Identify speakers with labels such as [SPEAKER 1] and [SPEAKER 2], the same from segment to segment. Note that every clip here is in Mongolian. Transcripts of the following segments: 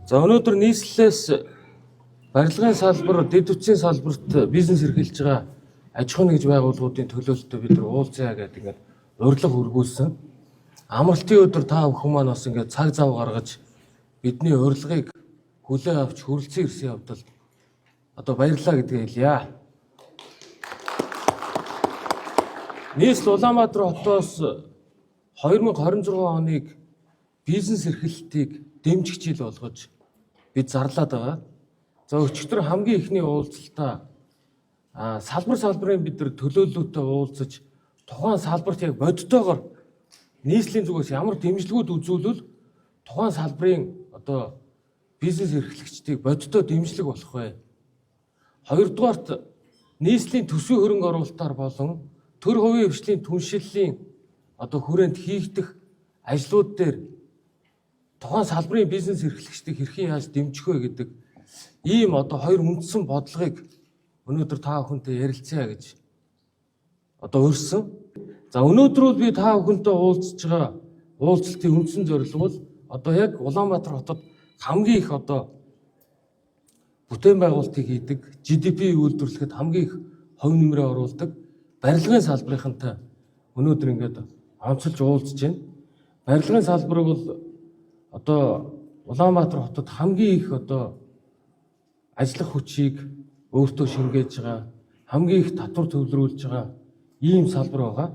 [SPEAKER 1] За өнөөдөр нийслэлээс барилгын салбар, дэд үтсийн салбарт бизнес эрхэлж байгаа аж ахуйн нэгж байгууллагуудын төлөөлөлтөд бид нар уулзъя гэдэг ингээд урилга хүргүүлсэн. Амралтын өдөр та бүхэн маань бас ингээд цаг зав гаргаж бидний урилгыг хүлээн авч хүрэлцэн ирсэн явдал одоо баярлалаа гэдгээ хэлье. Нийслэл Улаанбаатар хотоос 2026 оныг бизнес эрхлэлтийг дэмжих жил болгож бид зарлаад байгаа. За өчигдөр хамгийн ихний уулзалтаа салбарын бид нар төлөөллөтөд уулзаж тухайн салбарт яг бодтойгоор нийслэлийн зүгээс ямар дэмжлэгүүд үзүүлвэл тухайн салбарын одоо бизнес эрхлэгчдийг бодтой дэмжлэг болох вэ? Хоёрдугаарт нийслэлийн төсвийн хөрөнгө оруулалтаар болон төр хувийн хвшлийн түншлэлийн одоо хүрээнд хийгдэх ажлууд дээр тухайн салбарын бизнес эрхлэгчдийг хэрхэн яаж дэмжих вэ гэдэг ийм одоо хоёр үндсэн бодлогыг өнөөдөр та бүхэнтэй ярилцъя гэж одоо урьдсан. За өнөөдөр би та бүхэнтэй уулзж байгаа уулзалтын үндсэн зорилго бол одоо яг Улаанбаатар хотод хамгийн их одоо бүтээн байгуулалтыг хийдэг, GDP үйлдвэрлэхэд хамгийн их хувь нэмрээ оруулдаг барилгын салбарынхантай өнөөдөр ингээд онцолж уулзж байна. Барилгын салбар бол одоо Улаанбаатар хотод хамгийн их одоо ажиллах хүчийг өөртөө шингээж байгаа, хамгийн их татвар төвлөрүүлж байгаа ийм салбар байгаа.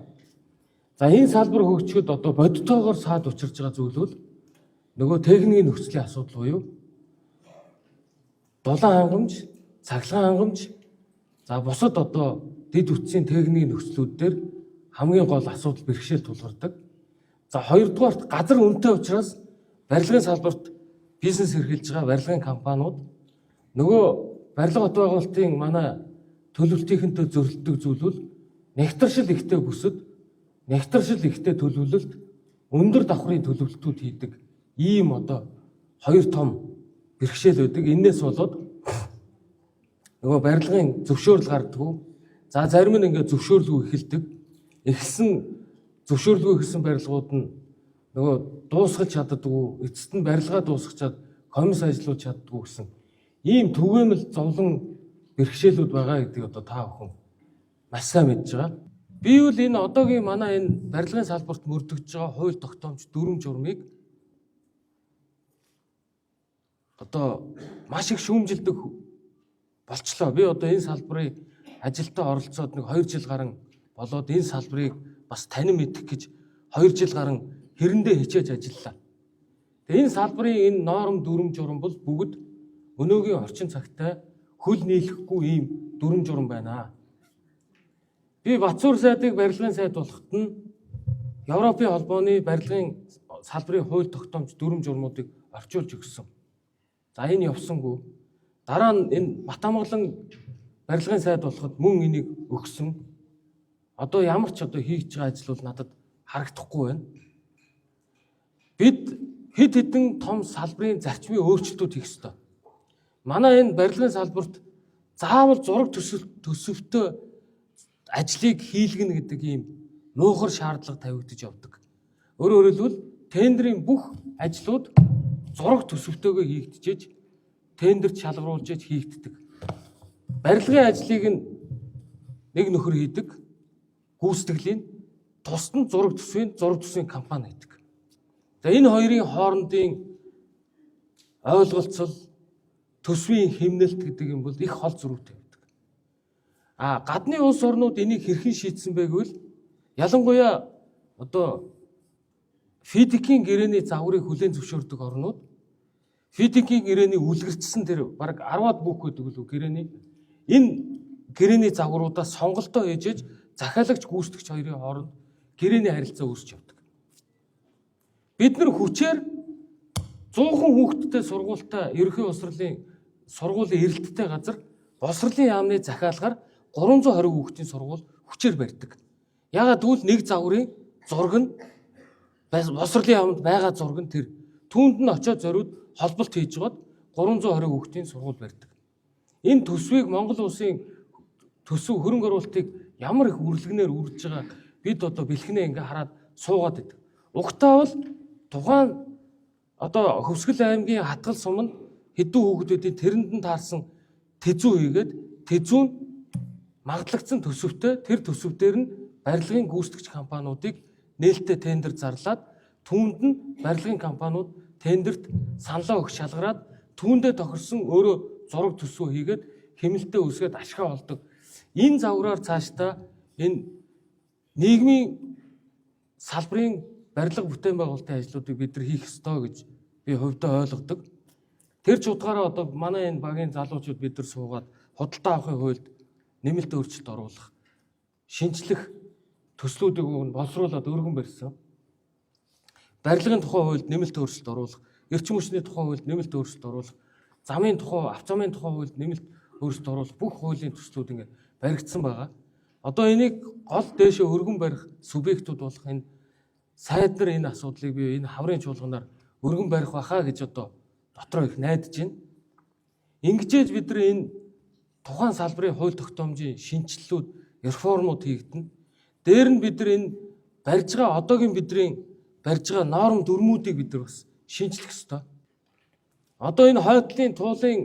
[SPEAKER 1] За энэ салбар хөгжөхөд одоо бодтойгоор саад учирж байгаа зүйл бол нөгөө техникийн нөхцөлийн асуудал буюу дулаан хангамж, цахилгаан хангамж, за бусад одоо дэд үтсийн техникийн нөхцлүүд дээр хамгийн гол асуудал бэрхшээл тулгардаг. За хоёрдугаарт газар үнэтэй учраас барилгын салбарт бизнес эрхэлж байгаа барилгын компаниуд нөгөө барилга хот байгуулалтын манай төлөвлөлтийнхэнтэй зөрчилдөг зүйл бол нэгтршил ихтэй бүсэд, нэгтршил ихтэй төлөвлөлт, өндөр давхрын төлөвлөлтүүд хийдэг ийм одоо хоёр том бэрхшээл байдаг. Энээс болоод нөгөө барилгын зөвшөөрөл гардаггүй. За зарим нь ингээд зөвшөөрлгүй эхэлдэг. Эхэлсэн зөвшөөрлгүй эхэлсэн барилгууд нь нөгөө дуусгаж чаддаггүй, эцэст нь барилгаа дуусгачаад комисс ажиллуулж чаддаггүй гэсэн ийм түгээмэл зовлон бэрхшээлүүд байгаа гэдгийг одоо та бүхэн маш сайн мэдж байгаа. Би бол энэ одоогийн манай энэ барилгын салбарт мөрдөгдөж байгаа хууль тогтоомж дүрм журмыг одоо маш их шүүмжилдэг болчлоо. Би одоо энэ салбарын ажилдаа оролцоод нэг 2 жил гарan болоод энэ салбарыг бас танин мэдэх гэж 2 жил гарan хэрэндээ хичээж ажиллалаа. Тэгээ энэ салбарын энэ норм дүрм журм бол бүгд өнөөгийн орчин цагтай хөл нийлэхгүй ийм дүрм журм байна. Би Батцуур сайдыг барилгын сайд болоход нь Европын холбооны барилгын салбарын хууль тогтоомж дүрм журмуудыг орчуулж өгсөн. За энэ явсангүй. Дараа нь энэ Батамгалан барилгын сайд болоход мөн энийг өгсөн. Одоо ямар ч одоо хийж байгаа ажил бол надад харагдахгүй байна. Бид хэд хэдэн том салбарын зарчмын өөрчлөлтүүд хийх ёстой. Манай энэ барилгын салбарт заавал зураг төсөвтэй ажлыг хийлгэнэ гэдэг ийм нуухар шаардлага тавигдаж явдаг. Өөрөөр хэлбэл тендерийн бүх ажлууд зураг төсөвтэйгээр хийгдчихэж тендерт шалгаруулж хийгддэг. Барилгын ажлыг нэг нөхөр хийдэг, гүйцэтгэлийн тусад нь зураг төсвийн компани хийдэг. За энэ хоёрын хоорондын ойлголцол, төсвийн хэмнэлт гэдэг юм бол их хол зөрүүтэй байдаг. Гадны улс орнууд энийг хэрхэн шийдсэн бэ гэвэл ялангуяа одоо ФИДИК-ийн гэрээний загварыг хүлээн зөвшөөрдөг орнууд ФИДИК-ийн гэрээний үлгэрчсэн тэр бараг 10-аад бүх гэдэг л гэрээний энэ гэрээний загваруудаас сонголтоо хийж захиалагч гүйцэтгэгч хоёрын хооронд гэрээний харилцаа үүсч явдаг. Бид нар хүчээр 100 хүүхэдтэй сургуультай ерөнхий боловсролын сургуулийн эрэлттэй газар боловсролын яамны захиалгаар 320 хүүхдийн сургууль хүчээр барьдаг. Ягаад гэвэл нэг загварын зураг нь боловсролын яамд байгаа зураг нь тэр түүнд нь очиод зориуд холболт хийж гоод 320 хүүхдийн сургууль барьдаг. Энэ төсвийг Монгол улсын төсөв хөрөнгө оруулалтыг ямар их үрлэгнээр үрж байгаа бид одоо бэлхнээ ингээ хараад суугаад идэв. Угтаа бол тухайн одоо Хөвсгөл аймгийн Хатгал суманд хэдэн хүүхдүүдийн тэрэнд нь таарсан тэзүү хийгээд тэзүү нь магадлагдсан төсөвтэй тэр төсөв дээр нь барилгын гүйцэтгэгч компаниудыг нээлттэй тендер зарлаад түүнд нь барилгын компаниуд тендерт саналаа өгч шалгараад түүндээ тохирсон өөрөө зураг төсөө хийгээд хэмнэлтэд үсгээд ашгаа олдог. Энэ загвараар цаашдаа энэ нийгмийн салбарын барилга бүтээн байгуулалтын ажлуудыг бид нар хийх ёстой гэж би хувьдаа ойлгодог. Тэр ч утгаараа одоо манай энэ багийн залуучууд бид нар суугаад худалдаа авахын хуульд нэмэлт өөрчлөлт оруулах, шинжлэх төслүүдийг боловсруулаад өргөн барьсан. Барилгын тухай хуульд нэмэлт өөрчлөлт оруулах, эрчим хүчний тухай хуульд нэмэлт өөрчлөлт оруулах, замын тухай, авто замын тухай хуульд нэмэлт өөрчлөлт оруулах бүх хуулийн төслүүд ингээд баригдсан байгаа. Одоо энийг гол дээшээ өргөн барих субъектууд болох энэ сайд нар энэ асуудлыг би энэ хаврын чуулганаар өргөн барих байхаа гэж одоо дотроо их найдаж байна. Ингэжээж бид нар энэ тухайн салбарын хууль тогтоомжийн шинжилэлүүд, реформууд хийгдэнэ. Дээр нь бид нар энэ барьж байгаа одоогийн бидний барьж байгаа норм дүрмүүдийг бид нар бас шинжлэх ёстой. Одоо энэ хойдлын туулын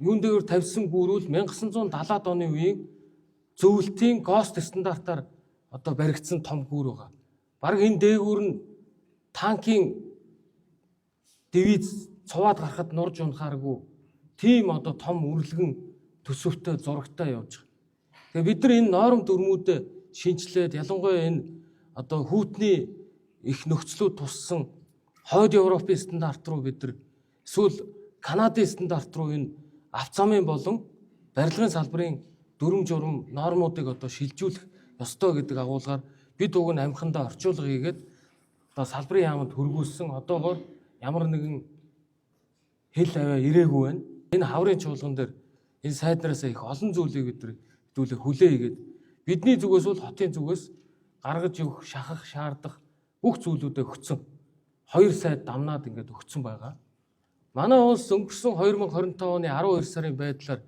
[SPEAKER 1] юун дээр тавьсан гүүрүүл 1970-ад оны үеийн зөвлөлтийн ГОСТ стандартаар одоо баригдсан том гүүр байгаа. Бараг энэ дээгүүр нь танкийн дивиз цуваад гарахад нурж унахааргүй тийм одоо том үрлэгэн төсөвтэй зурагтай явж байгаа. Тэгээ бид нар энэ норм дүрмүүдэд шинжилээд ялангуяа энэ одоо хүүтний их нөхцлүүд туссан хойд Европын стандарт руу бид нар эсвэл Канадын стандарт руу энэ авто замын болон барилгын салбарын дүрм журм нормуудыг одоо шилжүүлэх ёстой гэдэг агуулгаар бид уг нь амхандаа орчуулга хийгээд одоо салбарын яамд хөргүүлсэн одоогоор ямар нэгэн хэл аваа ирээгүй байна. Энэ хаврын чуулган дээр энэ сайднараас их олон зүйлийг бид нар хэдүүлээ хүлээ хийгээд бидний зүгээс бол хотын зүгээс гаргаж өгөх, шахах, шаардах бүх зүйлүүдээ өгсөн. 2 сайд дамнаад ингээд өгсөн байгаа. Манай улс өнгөрсөн 2025 оны 12 сарын байдлаар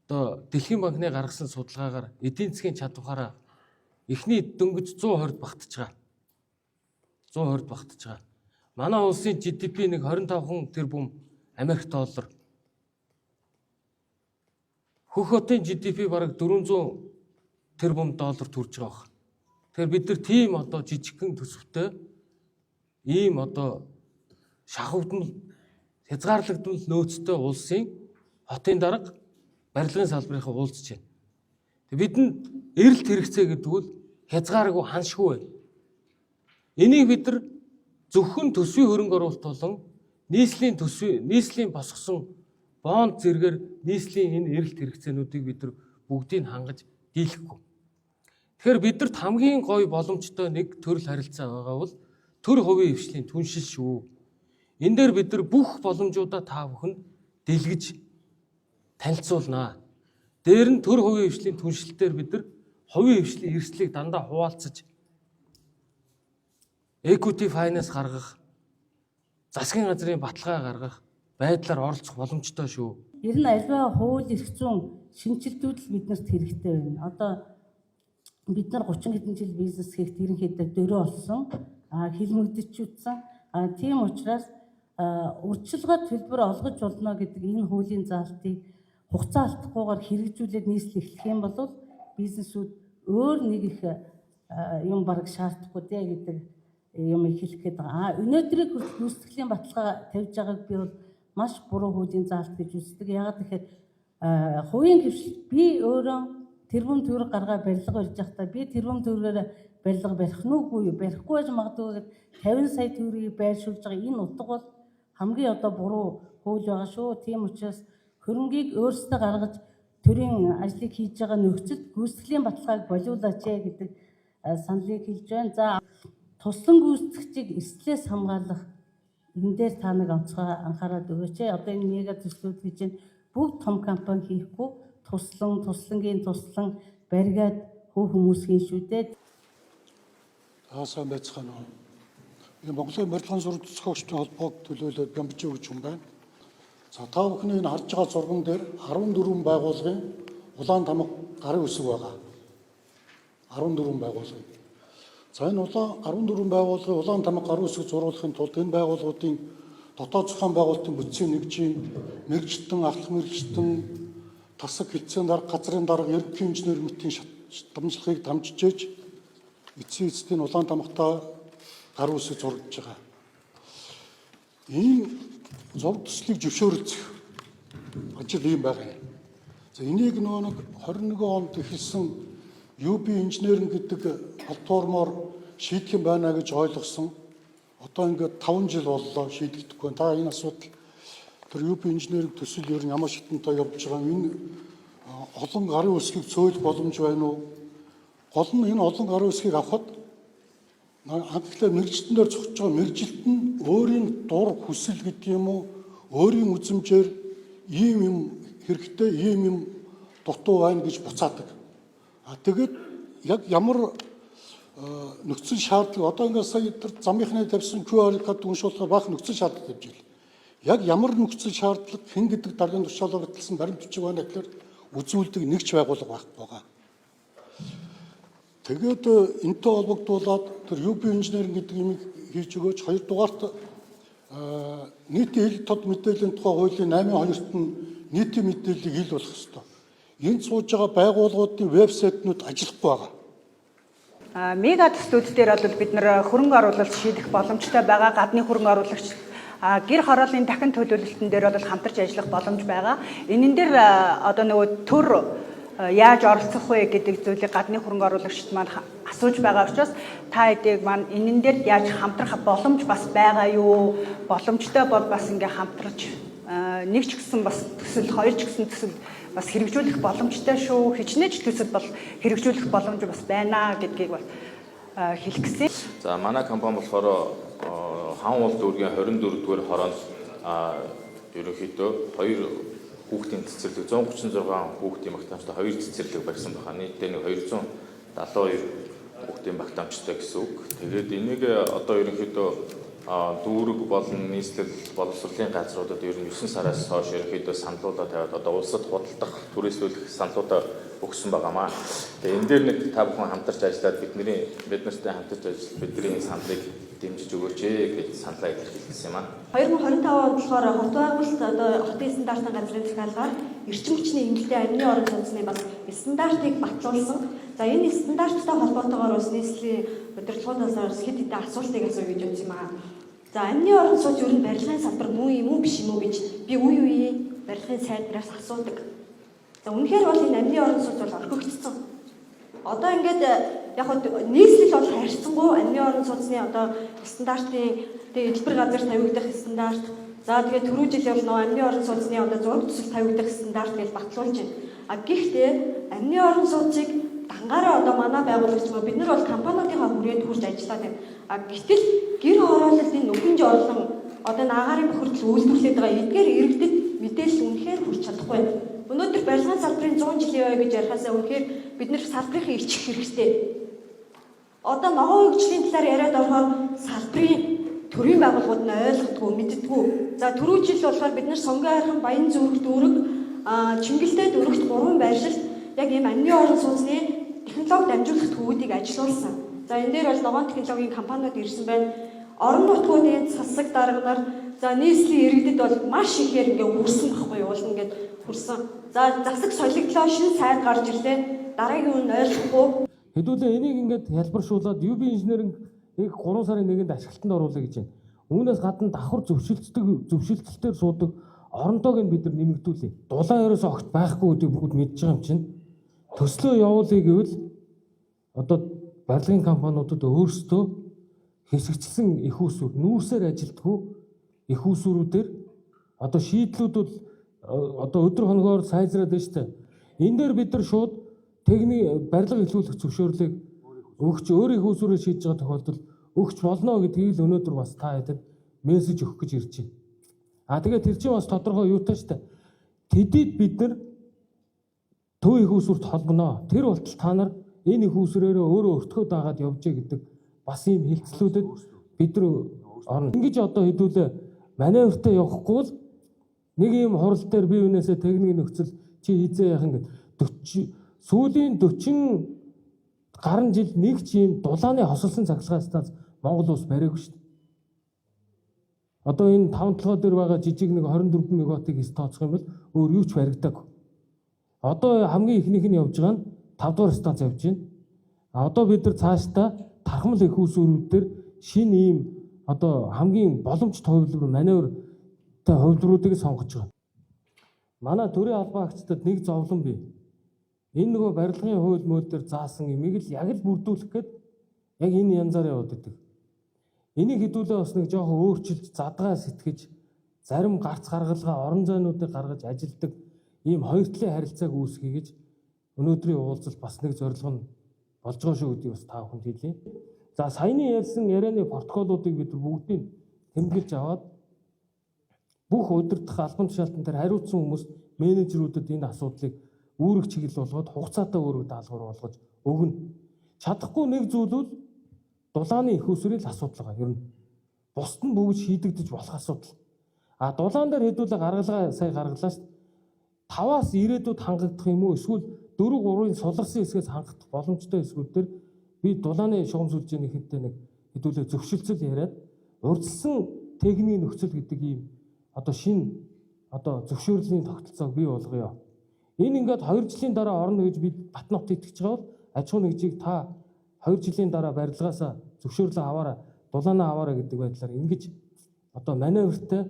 [SPEAKER 1] одоо Дэлхийн банкны гаргасан судалгаагаар эдийн засгийн чадвараараа эхний дөнгөж 120-д багтаж байгаа. 120-д багтаж байгаа. Манай улсын GDP нэг 25 тэрбум Америк доллар. Хөх хотын GDP бараг 400 тэрбум доллар төрж байгаа баг. Тэгэхээр бид нар тийм одоо жижигхэн төсөвтэй ийм одоо шахавдмал хязгаарлагдмал нөөцтэй улсын хотын дарга барилгын салбарынхаа уулзж байна. Бидэнд эрэлт хэрэгцээ гэдэг нь хязгааргүй ханшгүй байна. Энийг бид нар зөвхөн төсвийн хөрөнгө оруулалт болон нийслэлийн босгосон бонд зэргээр нийслэлийн энэ эрэлт хэрэгцээнүүдийг бид нар бүгдийг хангаж дийлэхгүй. Тэгэхээр бидэрт хамгийн гоё боломжтой нэг төрөл харилцаа байгаа бол төр хувийн хвшлийн түншил шүү. Энэ дээр бид нар бүх боломжуудаа та бүхэнд дэлгэж танилцуулнаа. Дээр нь төр хувийн хвшлийн түншилтээр бид нар хувийн хвшлийн эрсдлийг дандаа хуваалцаж equity finance гаргах, засгийн газрын баталгаа гаргах байдлаар оролцох боломжтой шүү.
[SPEAKER 2] Ер нь альва хууль эрх зүйн шинжилтүүд л биднэрт хэрэгтэй байна. Одоо бид нар 30 хэдэн жил бизнес хийх ерөнхийдөө дөрөө болсон, хилмигдчихсэн. Тийм учраас урьдчилгаа төлбөр олгож болно гэдэг энэ хуулийн заалтыг хугацаа алдахгүйгээр хэрэгжүүлээд нийслэл эхлэх юм бол бизнесүүд өөр нэг их юм бараг шаардахгүй дээ гэдэг юм эхлэх гээд байгаа. Өнөөдрийг гүйцэтгэлийн баталгаа тавьж байгааг би бол маш буруу хуулийн заалт гэж үздэг. Яагаад гэхээр хувийн хвшил би өөрөө тэрбум төгрөг гаргаа барилга барьж байхдаа би тэрбум төгрөгөөр барилга барих нь үгүй юу? Барихгүй байж магадгүй гэд 50 сая төгрөгийг байршуулж байгаа энэ утга бол хамгийн одоо буруу хууль байгаа шүү. Тийм учраас хөрөнгийг өөрсдөө гаргаж төрийн ажлыг хийж байгаа нөхцөлд гүйцэтгэлийн баталгааг болиулаач гэдэг саналыг хэлж байна. За туслан гүйцэтгэгчийг эрслээс хамгаалах энэ дээр та нэг онцгой анхаарал өгөөч. Одоо энэ мега төслүүд гэж бүгд том компани хийхгүй туслангийн туслан баригад хүмүүсийн шүү дээ.
[SPEAKER 3] Таасан байцгаана уу. Энэ Монголын барилгын зураг зохиогчдын холбоог төлөөлөд Бямбж өгч юм байна. За та бүхний энэ харж байгаа зурган дээр 14 байгууллагын улаан тамга гарын үсэг байгаа. 14 байгууллага. За энэ 14 байгууллагын улаан тамга гарын үсэг зурулахын тулд энэ байгууллагуудын дотоод зохион байгуулалтын бүтцийн нэгжийн мэрэгчлэн, ахлах мэрэгчлэн, тасаг хэлтсийн дарга, газрын дарга, ерөнхий инженер мэтийн дамжлагыг дамжиж эцсийн эцдийн улаан тамхтай гар үсэг зургаж байгаа. Энэ зураг төслийг зөвшөөрөх ажил ийм байгаа юм. За энийг нэг 21 онд эхэлсэн UB инженеринг гэдэг платформоор шийдэх юм байна гэж ойлгосон. Одоо ингээд 5 жил боллоо шийдэгдэхгүй. Та энэ асуудал тэр UB инженеринг төсөл ер нь ямар шатантай явж байгаа энэ олон гарын үсгийг цөөлөх боломж байна уу? Гол нь энэ олон гарын үсгийг авахд хангалттай мэрэгчлэн дээр зогсож байгаа мэрэгжилт нь өөрийн дур хүсэл гэдэг юм уу? Өөрийн үзмжээр ийм юм хэрэгтэй, ийм юм дутуу байна гэж буцаадаг. Тэгээд яг ямар нөхцөл шаардлага одоо ингээд сая тэр замынхны тавьсан QR код уншуулахаар баах нөхцөл шаардлага тавьж байна. Яг ямар нөхцөл шаардлага хэн гэдэг даргын тушаалаар баталсан баримт бичиг байна гэхээр үзүүлдэг нэг ч байгууллага байхгүй байгаа. Тэгээд энэтэй холбогдуулаад тэр UB инженеринг гэдэг юмыг хийж өгөөч. Хоёрдугаарт нийтийн хэл тод мэдээллийн тухай хуулийн 8-2-т нь нийтийн мэдээллийг ил болох ёстой. Энд сууж байгаа байгууллагуудын вебсайтнууд ажиллахгүй байгаа.
[SPEAKER 4] Мега төслүүд дээр бол бид нэр хөрөнгө оруулалт шийдэх боломжтой байгаа. Гадны хөрөнгө оруулагч гэр хорооллын дахин төлөвлөлтөн дээр бол хамтарч ажиллах боломж байгаа. Энэн дээр одоо нөгөө төр яаж оролцох вэ гэдэг зүйлийг гадны хөрөнгө оруулагчид маань асууж байгаа учраас та хэдийг маань энэн дээр яаж хамтрах боломж бас байгаа юу? Боломжтой бол бас ингээ хамтарч нэг ч гэсэн бас төсөл, хоёр ч гэсэн төсөл бас хэрэгжүүлэх боломжтой шүү. Хичнээн төсөл бол хэрэгжүүлэх боломж бас байна гэдгийг бол хэлэх гэсэн.
[SPEAKER 5] За манай компани болохоор хаан уул дүүргийн 24-р хороонд ерөнхийдөө 2 хүүхдийн цэцэрлэг 136 хүүхдийн багтаамжтай 2 цэцэрлэг барьсан байна. Нийтдээ нэг 272 хүүхдийн багтаамжтай гэсэн үг. Тэгээд энийг одоо ерөнхийдөө дүүрэг болон нийслэл боловсролын газруудад ер нь 9 сараас хойш ерөнхийдөө саналуудаа тавиад одоо улсад худалдах, түрээслүүлэх саналуудаа өгсөн байгаамаа. Тэгээ энэ дээр нэг та бүхэн хамтарч ажиллаад бид нартай хамтарч ажиллаж бидний саналыг дэмжиж өгөөч гэж саналаа илэрхийлсэн юм аа.
[SPEAKER 6] 2025 онд болохоор хот байгуулалт одоо хотын стандартын газрын захиалгаар эрчим хүчний хэмнэлтийн амны орон сууцны бас стандартыг батлуулсан. За энэ стандарттай холбоотойгоор бас нийслэлийн удирдлагуудаас хэд хэдэн асуултыг асууя гэж үзсэн юм аа. За амны орон сууц ер нь барилгын салбар муу юм уу биш юм уу гэж би үе барилгын сайдраас асуудаг. За үнэхээр бол энэ амны орон сууц бол орхигдсон. Одоо ингээд яг нь нийслэл бол харьцангуй амны орон сууцны одоо стандартын эдгээр газар тавигдах стандарт. За тэгээд түрүү жил бол нөгөө амны орон сууцны одоо зураг төсөл тавигдах стандарт гэж батлуулж байна. А гэхдээ амны орон сууцыг дангаараа одоо манай байгууллагч бид нар бол компаниудынхаа хүрээнд хүрч ажиллаад байна. А гэтэл гэр хорооллын нүхэнж орлон одоо агарын бохирдол үйлдвэрлээд байгаа эдгээр иргэдэд мэдээлэл үнэхээр хүрч чадахгүй. Өнөөдөр барилгын салбарын 100 жилийн ой гэж ярихаасаа үнэхээр бид нар салбарынхаа илчих хэрэгтэй. Одоо ногоон хөгжлийн талаар яриад орохоор салбарын төрийн байгууллагууд нь ойлгодгүй, мэддэггүй. За түрүү жил болохоор бид нар Сонгон хайрхан, Баян зүрх дүүрэг, Чингэлтэй дүүрэгт 3 байршилт яг ийм амны орон сууцны технологи дамжуулах төвүүдийг ажилуулсан. За энэ дээр бол ногоон технологийн компаниуд ирсэн байна. Орон нутгуудын засаг дарга нар за нийслэлийн иргэдэд бол маш ихээр ингээ хүрсэн байхгүй юу? Уул ингээд хүрсэн. За засаг солигдлоо шинэ сайд гарч ирлээ. Дараагийн үн ойлгохгүй.
[SPEAKER 1] Хэдүүлээ энийг ингээд ялбаршуулад UB инженеринг 3 сарын 1-нд ашиглалтанд оруулах гэж байна. Үүнээс гадна давхар зөвшөлтөлтөөр суудаг оронтойг нь бид нар нэмэгдүүлээ. Дулаан ерөөс огт байхгүй гэдгийг бүгд мэдж байгаа юм чинь. Төслөө явуулъя гэвэл одоо барилгын компаниудад өөрсдөө хэсэгчсэн их усүр нүүрсээр ажилтгүй их усүрүүдээр одоо шийдлүүд бол одоо өдөр хоногоор сайжраад байна шүү дээ. Энэ дээр бид нар шууд техник барилга эхлүүлэх зөвшөөрлийг өгч өөрийн их усүрээр шийдэж байгаа тохиолдолд өгч болно гэдгийг л өнөөдөр бас та хэдэд мессеж өгөх гэж ирж байна. Тэгээд тэр чинь бас тодорхой юутай шүү дээ. Тэдэд бид нар төв их усүрт холбоно. Тэр болтол та нар энэ их усүрээрээ өөрөө өртгөхөд байгаад явжээ гэдэг бас ийм хэлцлүүдэд бид нар орно. Ингэж одоо хэдүүлээ маневртаа явахгүй бол нэг ийм хурал дээр бие биенээсээ техник нөхцөл чи хизээ яхан гэдэг сүүлийн 40 гаруй жил нэг ч ийм дулааны хосолсон цахилгаан станц Монгол улс бариагүй шүү дээ. Одоо энэ 5 толгой дээр байгаа жижиг нэг 24 мегаваттыг тооцох юм бол өөр юу ч баригдаагүй. Одоо хамгийн ихнийх нь явж байгаа нь 5 дугаар станц явж байна. Одоо бид нар цаашдаа тархамл их усүрүүдээр шинэ ийм одоо хамгийн боломжтой хувилбар маневртай хувилбаруудыг сонгож байгаа. Манай төрийн албан агчдад нэг зовлон бий. Энэ нөгөө барилгын хууль мөл дээр заасан имийг л яг л бүрдүүлэх гээд яг энэ янзаар яваад идэг. Энийг хэдүүлээ бас нэг жоохон өөрчилж задгаа сэтгэж зарим гарц гаргалгаа орон зайнуудыг гаргаж ажилдаг ийм хоёр талын харилцааг үүсгэе гэж өнөөдрийн уулзалт бас нэг зорилго нь болж байгаа шүү гэдгийг бас та бүхэнд хэлье. За саяны ярьсан ярианы протоколуудыг бид бүгдийг тэмдэглэж аваад бүх удирдах албан тушаалтан дээр хариуцсан хүмүүс менежерүүдэд энэ асуудлыг үүрэг чиглэл болгоод хугацаатай үүрэг даалгавар болгож өгнө. Чадахгүй нэг зүйл бол дулааны их усрын асуудал байгаа. Ер нь бусд нь бүгд шийдэгдэж болох асуудал. А дулаан дээр хэдүүлээ гаргалгаа сая гаргалаа ш. 5-аас ирээдүйд хангагдах юм уу? Эсвэл 4-3-ын суларсан хэсгээс хангагдах боломжтой хэсгүүд дээр би дулааны шугам сүлжээний хинтээ нэг хэдүүлээ зөвшөлтсөл яриад урьдчилсан техникийн нөхцөл гэдэг ийм одоо шинэ одоо зөвшөөрлийн тогтолцоог бий болгоё. Энэ ингээд 2 жилийн дараа орно гэж би Батнот итгэж байгаа бол аж ахуйн нэгжийг та 2 жилийн дараа барилгаасаа зөвшөөрлөө аваарай, дулаанаа аваарай гэдэг байдлаар ингэж одоо маневртай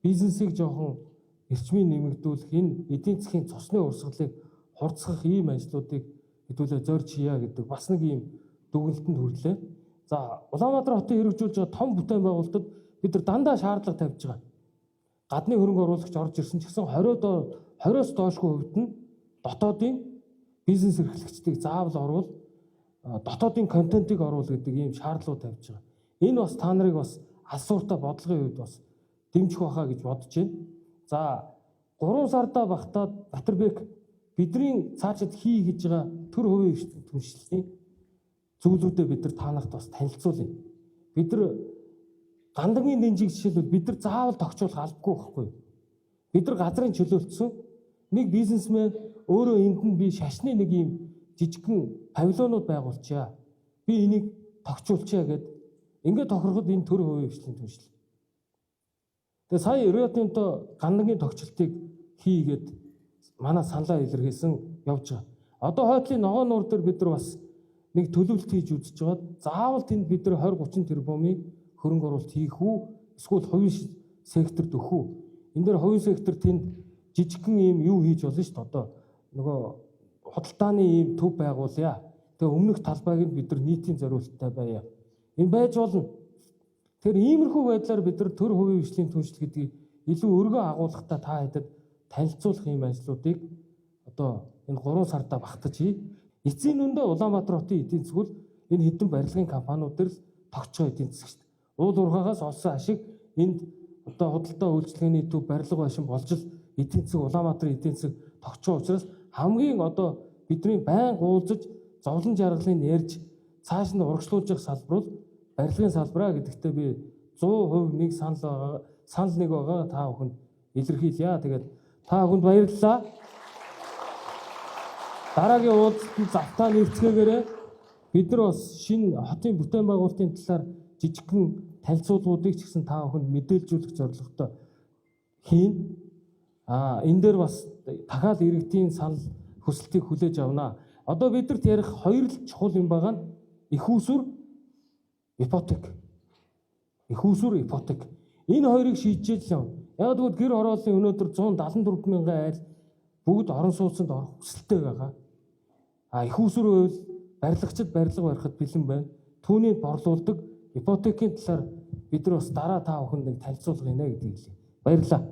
[SPEAKER 1] бизнесийг жоохон эрчмийн нэмэгдүүлэх энэ эдийн засгийн цусны урсгалыг хурцгах ийм ажлуудыг хэдүүлээ зорж хийя гэдэг бас нэг ийм дүгнэлтэнд хүрлээ. За Улаанбаатар хотыг хэрэгжүүлж байгаа том бүтээн байгуулалтад бид нар дандаа шаардлага тавьж байгаа. Гадны хөрөнгө оруулагч орж ирсэн ч гэсэн 20-оос доошгүй хувьд нь дотоодын бизнес эрхлэгчдийг заавал оруул, дотоодын контентыг оруул гэдэг ийм шаардлага тавьж байгаа. Энэ бас та нарыг бас алсууртай бодлогын хувьд бас дэмжих байхаа гэж бодож байна. За 3 сардаа багтаад Батарбек бидний цаашид хий гэж байгаа төр хувийн түншлэлийн зүйлүүдэд бид нар танахт бас танилцуулъя. Бид нар гандангийн дэнжиг жишээлбэл бид нар заавал тогтчуулах албагүй байхгүй. Бид нар газрын чөлөөлтсөн нэг бизнесмен өөрөө энд нь би шашны нэг юм жижигхэн павильонууд байгуулчаа. Би энийг тогтчуулчаа гэд ингээд тохироход энэ төр хувийн хвшлийн түншлэл. Тэгээ сая Риотынто гандангийн тогтчлтыг хийгээд манай саналаа илэрхийлсэн явж байгаа. Одоо хойтлын ногоон нуур дээр бид нар бас нэг төлөвлөлт хийж үзэж байгаа. Заавал тэнд бид нар 20-30 тэрбумын хөрөнгө оруулалт хийх үү? Эсвэл хувийн секторт өгөх үү? Энд дээр хувийн сектор тэнд жижигхэн ийм юу хийж болно шүү дээ. Одоо нөгөө худалдааны ийм төв байгуулъя. Тэгээ өмнөх талбайг нь бид нар нийтийн зориулалттай байя. Энэ байж болно. Тэгэхээр иймэрхүү байдлаар бид нар төр хувийн хвшлийн түншлэл гэдгийг илүү өргөө агуулгатай та хэдэд танилцуулах ийм ажлуудыг одоо энэ 3 сардаа багтаж хий. Эцсийн нүндээ Улаанбаатар хотын эдийн засаг бол энэ хэдэн барилгын компаниуд дээр л тогтцоо эдийн засаг шүү дээ. Уул уурхаагаас олсон ашиг энд одоо худалдаа үйлчилгээний төв барилга байшин болж л эдийн засаг Улаанбаатарын эдийн засаг тогтцоо учраас хамгийн одоо бидний байн гуулзаж зовлон жаргалыг ярьж цааш нь урагшлуулж салбар бол барилгын салбараа гэдэгтээ би 100% нэг санал нэг байгаа та бүхэнд илэрхийлье. Тэгээд та бүхэнд баярлалаа. Дараагийн уулзалтанд завтаа нэвцгээгээрэй. Бид нар бас шинэ хотын бүтээн байгуулалтын талаар жижигхэн танилцуулгуудыг ч гэсэн та бүхэнд мэдээлжүүлэх зорилготой хийн. Энэ дээр бас дахиад иргэдийн санал хүсэлтийг хүлээж авнаа. Одоо бидэрт ярих хоёр л чухал юм байгаа нь их усүр, ипотек. Их усүр, ипотек. Энэ хоёрыг шийдэж л юм. Яг тэгвэл гэр хорооллын өнөөдөр 174 мянган айл бүгд орон сууцнд орох хүсэлтэй байгаа. Их усүр байвал барилгачид барилга барихад бэлэн байна. Түүнийг борлуулдаг ипотекийн талаар бид нар бас дараа та бүхэнд нэг танилцуулга хийнэ гэдгийг хэлье. Баярлалаа.